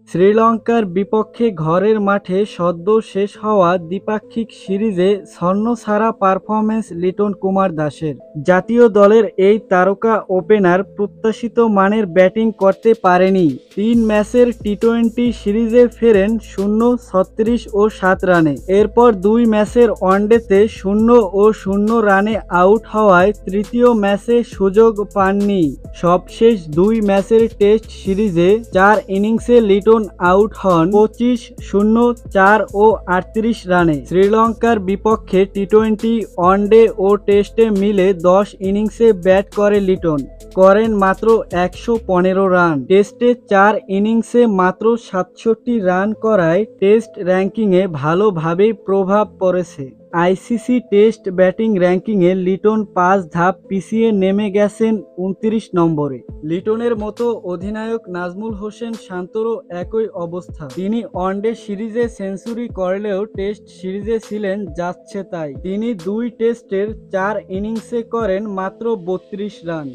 শ্রীলঙ্কার বিপক্ষে ঘরের মাঠে সদ্য শেষ হওয়া দ্বিপাক্ষিক সিরিজে ছন্নছাড়া পারফরম্যান্স লিটন কুমার দাসের। জাতীয় দলের এই তারকা ওপেনার প্রত্যাশিত মানের ব্যাটিং করতে পারেনি। ৩ ম্যাচের টি-20 সিরিজে ফেরেন 0-36 ও 7 রানে। এরপর ২ ম্যাচের ওয়ানডেতে 0-0 রানে আউট হওয়ায় তৃতীয় ম্যাচে সুযোগ পাননি। সবশেষ ২ ম্যাচের টেস্ট সিরিজে ৪ ইনিংসে লিটন আউট হন 25-0, ৪ ও ৩৮ রানে। শ্রীলঙ্কার বিপক্ষে টি-20, ওয়ানডে ও টেস্টে মিলে ১০ ইনিংসে ব্যাট করে লিটন, করেন মাত্র ১১৫ রান। টেস্টে ৪ ইনিংসে মাত্র ৬৭ রান করায় টেস্ট র্যাঙ্কিংয়ে ভালোভাবেই প্রভাব পড়েছে। আইসিসি টেস্ট ব্যাটিং র্যাঙ্কিংয়ে লিটন ৫ ধাপ পিছিয়ে নেমে গেছেন ২৯ নম্বরে। লিটনের মতো অধিনায়ক নাজমুল হোসেন শান্তরও একই অবস্থা। তিনি ওয়ানডে সিরিজে সেঞ্চুরি করলেও টেস্ট সিরিজে ছিলেন যাচ্ছে তাই। তিনি ২ টেস্টের ৪ ইনিংসে করেন মাত্র ৩২ রান।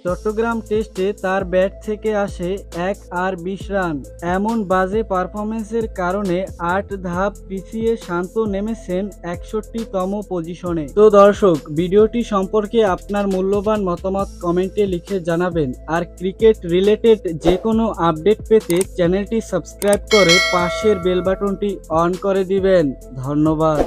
চট্টগ্রাম টেস্টে তার ব্যাট থেকে আসে ১ আর ২০ রান। এমন বাজে পারফরম্যান্সের কারণে ৮ ধাপ পিছিয়ে শান্ত নেমেছেন ৬১তম পজিশনে। তো দর্শক, ভিডিওটি সম্পর্কে আপনার মূল্যবান মতামত কমেন্টে লিখে জানাবেন। আর ক্রিকেট রিলেটেড যে কোনো আপডেট পেতে চ্যানেলটি সাবস্ক্রাইব করে পাশের বেল বাটনটি অন করে দিবেন। ধন্যবাদ।